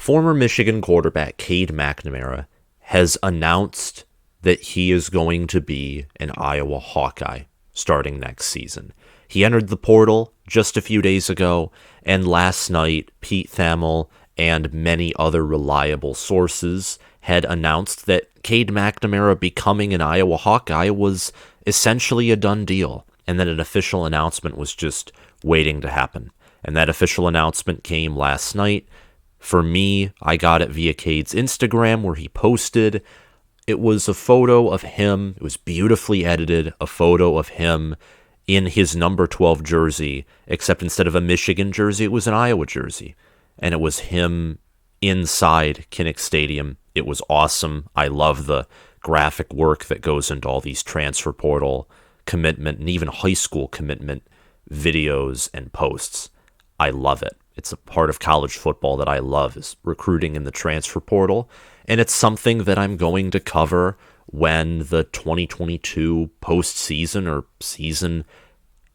Former Michigan quarterback Cade McNamara has announced that he is going to be an Iowa Hawkeye starting next season. He entered the portal just a few days ago, and last night, Pete Thamel and many other reliable sources had announced that Cade McNamara becoming an Iowa Hawkeye was essentially a done deal, and that an official announcement was just waiting to happen. And that official announcement came last night. For me, I got it via Cade's Instagram, where he posted. It was a photo of him. It was beautifully edited, a photo of him in his number 12 jersey, except instead of a Michigan jersey, it was an Iowa jersey. And it was him inside Kinnick Stadium. It was awesome. I love the graphic work that goes into all these transfer portal commitment and even high school commitment videos and posts. I love it. It's a part of college football that I love, is recruiting in the transfer portal. And it's something that I'm going to cover when the 2022 postseason or season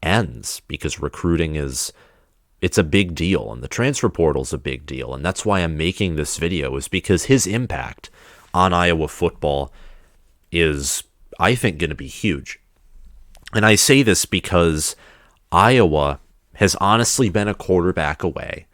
ends, because recruiting it's a big deal, and the transfer portal is a big deal. And that's why I'm making this video, is because his impact on Iowa football is, I think, going to be huge. And I say this because Iowa has honestly been a quarterback away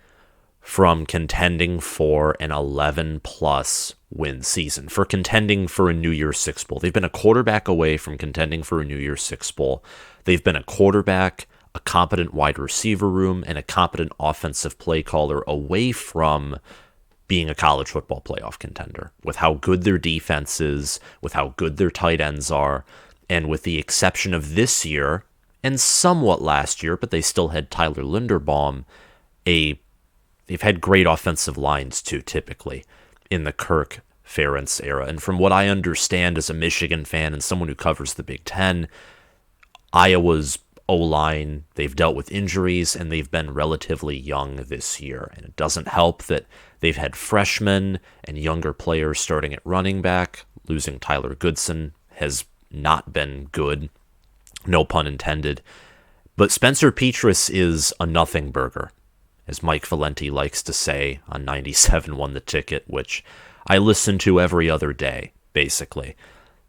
from contending for an 11-plus win season, for contending for a New Year's Six Bowl. They've been a quarterback away from contending for a New Year's Six Bowl. They've been a quarterback, a competent wide receiver room, and a competent offensive play caller away from being a college football playoff contender, with how good their defense is, with how good their tight ends are, and with the exception of this year, and somewhat last year, but they still had Tyler Linderbaum, they've had great offensive lines too, typically, in the Kirk Ferentz era. And from what I understand as a Michigan fan and someone who covers the Big Ten, Iowa's O-line, they've dealt with injuries, and they've been relatively young this year. And it doesn't help that they've had freshmen and younger players starting at running back. Losing Tyler Goodson has not been good. No pun intended. But Spencer Petras is a nothing burger, as Mike Valenti likes to say on 97 Won the Ticket, which I listen to every other day, basically.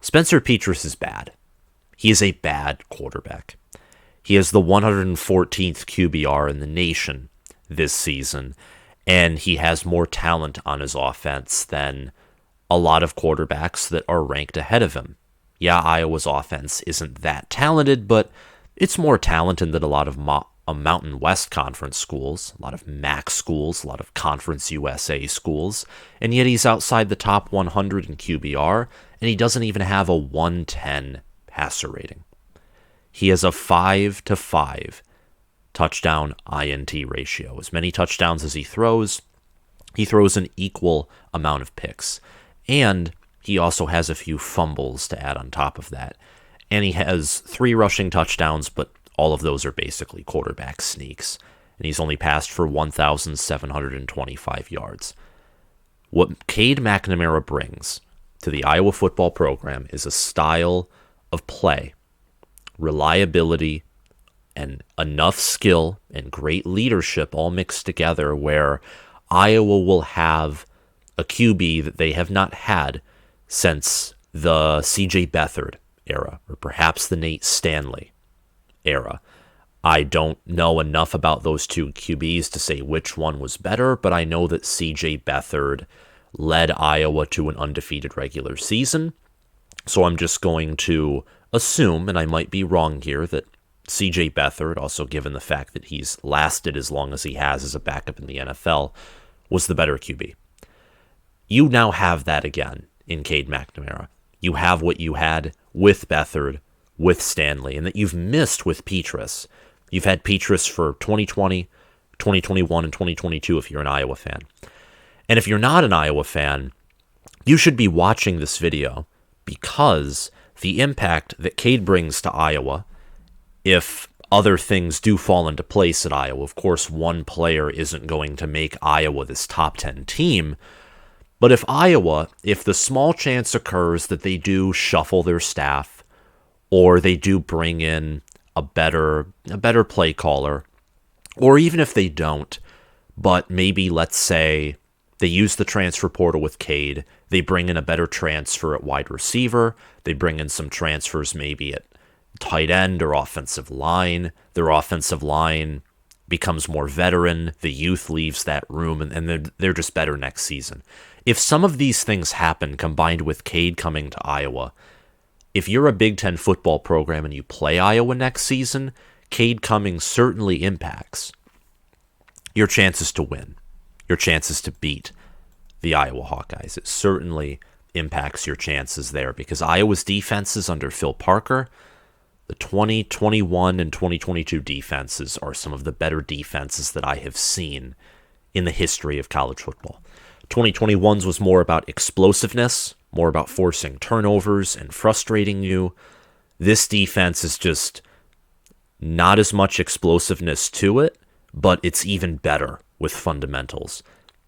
Spencer Petras is bad. He is a bad quarterback. He has the 114th QBR in the nation this season, and he has more talent on his offense than a lot of quarterbacks that are ranked ahead of him. Yeah, Iowa's offense isn't that talented, but it's more talented than a lot of Mountain West Conference schools, a lot of MAC schools, a lot of Conference USA schools, and yet he's outside the top 100 in QBR, and he doesn't even have a 110 passer rating. He has a 5-to-5 touchdown INT ratio. As many touchdowns as he throws an equal amount of picks. And he also has a few fumbles to add on top of that. And he has 3 rushing touchdowns, but all of those are basically quarterback sneaks. And he's only passed for 1,725 yards. What Cade McNamara brings to the Iowa football program is a style of play, reliability, and enough skill and great leadership all mixed together where Iowa will have a QB that they have not had since the C.J. Beathard era, or perhaps the Nate Stanley era. I don't know enough about those two QBs to say which one was better, but I know that C.J. Beathard led Iowa to an undefeated regular season. So I'm just going to assume, and I might be wrong here, that C.J. Beathard, also given the fact that he's lasted as long as he has as a backup in the NFL, was the better QB. You now have that again in Cade McNamara. You have what you had with Beathard, with Stanley, and that you've missed with Petras. You've had Petras for 2020, 2021, and 2022 if you're an Iowa fan. And if you're not an Iowa fan, you should be watching this video because the impact that Cade brings to Iowa, if other things do fall into place at Iowa, of course, one player isn't going to make Iowa this top 10 team, but if the small chance occurs that they do shuffle their staff, or they do bring in a better play caller, or even if they don't, but maybe, let's say, They use the transfer portal with Cade. They bring in a better transfer at wide receiver. They bring in some transfers maybe at tight end or offensive line. Their offensive line becomes more veteran. The youth leaves that room, and they're just better next season. If some of these things happen, combined with Cade coming to Iowa, if you're a Big Ten football program and you play Iowa next season, Cade coming certainly impacts your chances to win, your chances to beat the Iowa Hawkeyes. It certainly impacts your chances there because Iowa's defenses under Phil Parker, the 2021 and 2022 defenses are some of the better defenses that I have seen in the history of college football. 2021's was more about explosiveness, more about forcing turnovers and frustrating you. This defense is just not as much explosiveness to it, but it's even better with fundamentals.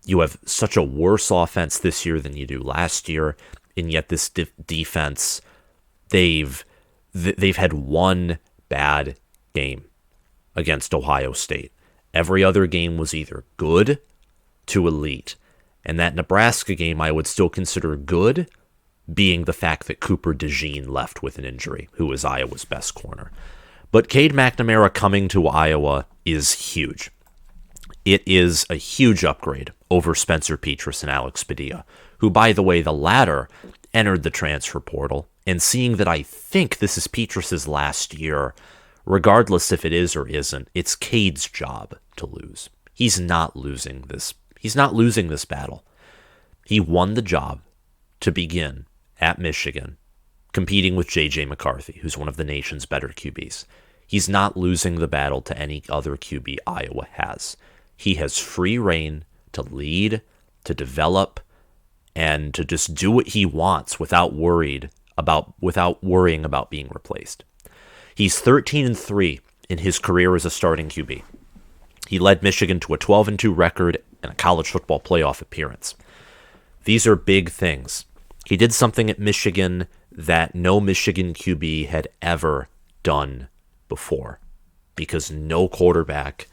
You have such a worse offense this year than you do last year, and yet this defense, they've had one bad game against Ohio State. Every other game was either good to elite. And that Nebraska game I would still consider good, being the fact that Cooper DeJean left with an injury, who was Iowa's best corner. But Cade McNamara coming to Iowa is huge. It is a huge upgrade over Spencer Petras and Alex Padilla, who, by the way, the latter entered the transfer portal. And seeing that I think this is Petras' last year, regardless if it is or isn't, it's Cade's job to lose. He's not losing this battle. He won the job to begin at Michigan, competing with J.J. McCarthy, who's one of the nation's better QBs. He's not losing the battle to any other QB Iowa has. He has free reign to lead, to develop, and to just do what he wants without worrying about being replaced. He's 13-3 in his career as a starting QB. He led Michigan to a 12-2 record and a college football playoff appearance. These are big things. He did something at Michigan that no Michigan QB had ever done before, because no quarterback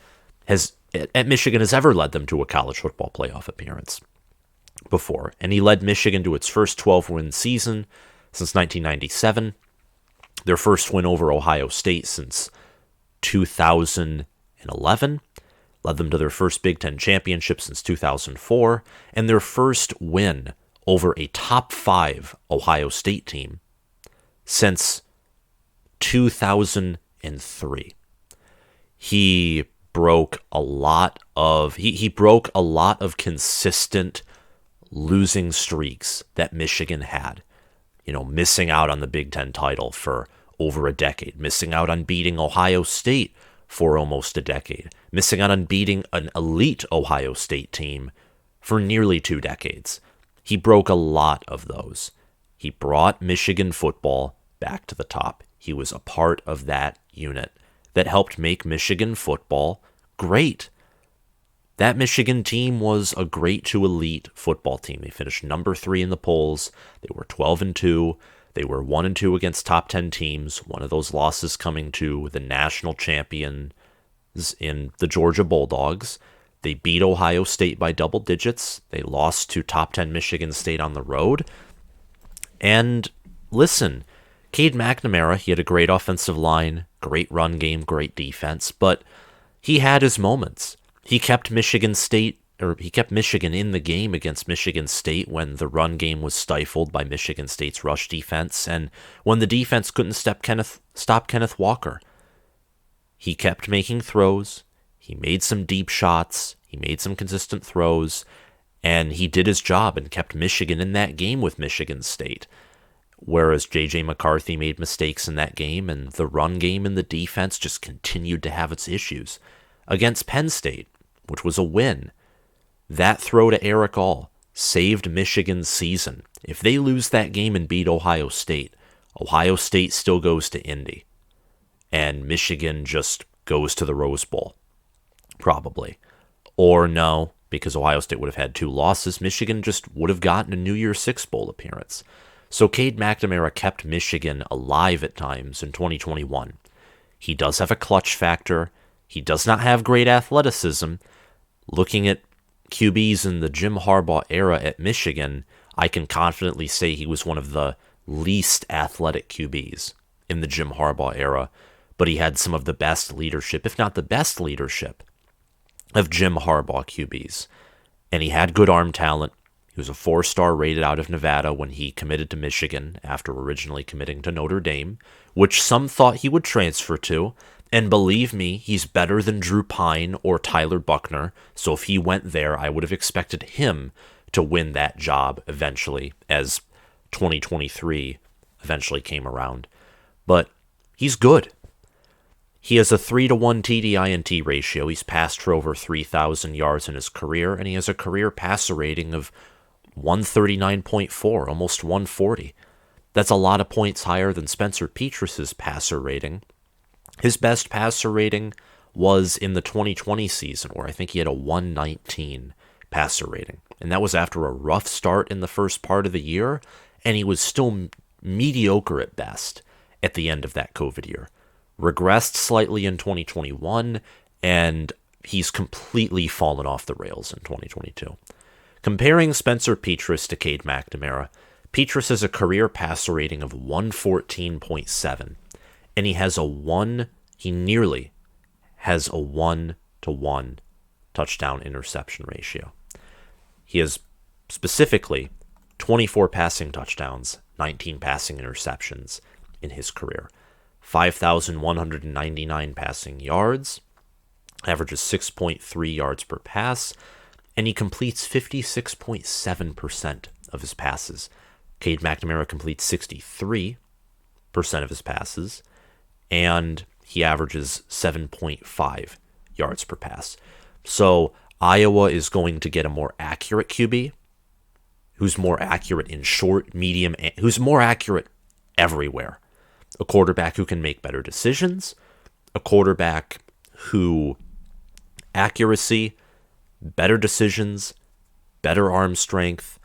at Michigan has ever led them to a college football playoff appearance before. And he led Michigan to its first 12-win season since 1997, their first win over Ohio State since 2011, led them to their first Big Ten championship since 2004, and their first win over a top 5 Ohio State team since 2003. He broke a lot of consistent losing streaks that Michigan had. Missing out on the Big Ten title for over a decade, missing out on beating Ohio State for almost a decade, missing out on beating an elite Ohio State team for nearly 2 decades. He broke a lot of those. He brought Michigan football back to the top. He was a part of that unit that helped make Michigan football great. That Michigan team was a great to elite football team. They finished number 3 in the polls. They were 12-2. They were 1-2 against top 10 teams. One of those losses coming to the national champions in the Georgia Bulldogs. They beat Ohio State by double digits. They lost to top 10 Michigan State on the road. And listen, Cade McNamara, he had a great offensive line, great run game, great defense, but he had his moments. He kept Michigan in the game against Michigan State when the run game was stifled by Michigan State's rush defense, and when the defense couldn't stop Kenneth Walker. He kept making throws. He made some deep shots. He made some consistent throws, and he did his job and kept Michigan in that game with Michigan State. Whereas J.J. McCarthy made mistakes in that game, and the run game and the defense just continued to have its issues. Against Penn State, which was a win, that throw to Eric All saved Michigan's season. If they lose that game and beat Ohio State still goes to Indy. And Michigan just goes to the Rose Bowl, probably. Or no, because Ohio State would have had 2 losses, Michigan just would have gotten a New Year's Six Bowl appearance. So Cade McNamara kept Michigan alive at times in 2021. He does have a clutch factor. He does not have great athleticism. Looking at QBs in the Jim Harbaugh era at Michigan, I can confidently say he was one of the least athletic QBs in the Jim Harbaugh era, but he had some of the best leadership, if not the best leadership, of Jim Harbaugh QBs. And he had good arm talent. He was a 4-star rated out of Nevada when he committed to Michigan after originally committing to Notre Dame, which some thought he would transfer to. And believe me, he's better than Drew Pine or Tyler Buckner, so if he went there, I would have expected him to win that job eventually, as 2023 eventually came around. But he's good. He has a 3-to-1 TD-INT ratio. He's passed for over 3,000 yards in his career, and he has a career passer rating of 139.4, almost 140. That's a lot of points higher than Spencer Petras' passer rating. His best passer rating was in the 2020 season, where I think he had a 119 passer rating. And that was after a rough start in the first part of the year, and he was still mediocre at best at the end of that COVID year. Regressed slightly in 2021, and he's completely fallen off the rails in 2022. Comparing Spencer Petras to Cade McNamara, Petras has a career passer rating of 114.7, and he nearly has a 1-to-1 touchdown interception ratio. He has specifically 24 passing touchdowns, 19 passing interceptions in his career. 5,199 passing yards, averages 6.3 yards per pass, and he completes 56.7% of his passes. Cade McNamara completes 63% of his passes, and he averages 7.5 yards per pass. So Iowa is going to get a more accurate QB, who's more accurate in short, medium, who's more accurate everywhere. A quarterback who can make better decisions, a quarterback who accuracy, better decisions, better arm strength,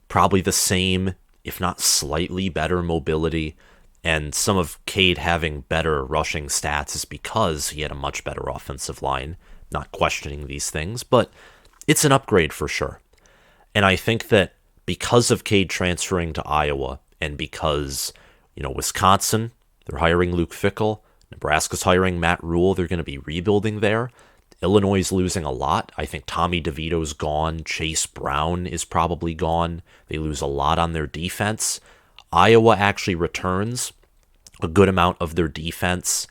probably the same, if not slightly better mobility, and some of Cade having better rushing stats is because he had a much better offensive line, not questioning these things, but it's an upgrade for sure. And I think that because of Cade transferring to Iowa, and because, Wisconsin, they're hiring Luke Fickell, Nebraska's hiring Matt Rule, they're going to be rebuilding there. Illinois is losing a lot. I think Tommy DeVito's gone. Chase Brown is probably gone. They lose a lot on their defense. Iowa actually returns a good amount of their defense.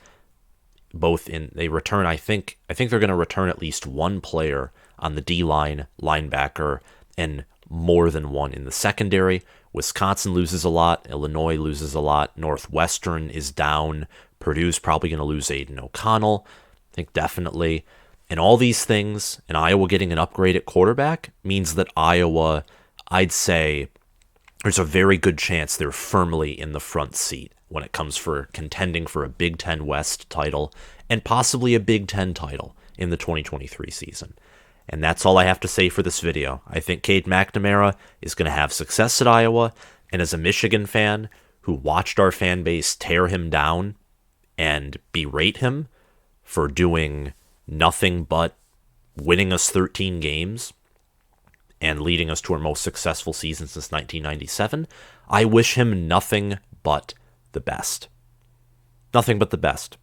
They return, I think they're going to return at least one player on the D-line, linebacker, and more than one in the secondary. Wisconsin loses a lot. Illinois loses a lot. Northwestern is down. Purdue's probably going to lose Aiden O'Connell. I think definitely. And all these things, and Iowa getting an upgrade at quarterback, means that Iowa, I'd say, there's a very good chance they're firmly in the front seat when it comes for contending for a Big Ten West title and possibly a Big Ten title in the 2023 season. And that's all I have to say for this video. I think Cade McNamara is going to have success at Iowa, and as a Michigan fan who watched our fan base tear him down and berate him for doing nothing but winning us 13 games and leading us to our most successful season since 1997, I wish him nothing but the best. Nothing but the best.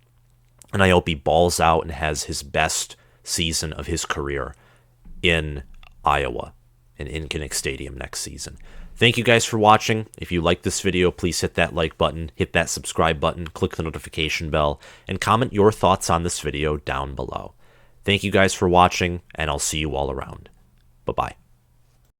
And I hope he balls out and has his best season of his career in Iowa and in Kinnick Stadium next season. Thank you guys for watching. If you like this video, please hit that like button, hit that subscribe button, click the notification bell, and comment your thoughts on this video down below. Thank you guys for watching, and I'll see you all around. Bye-bye.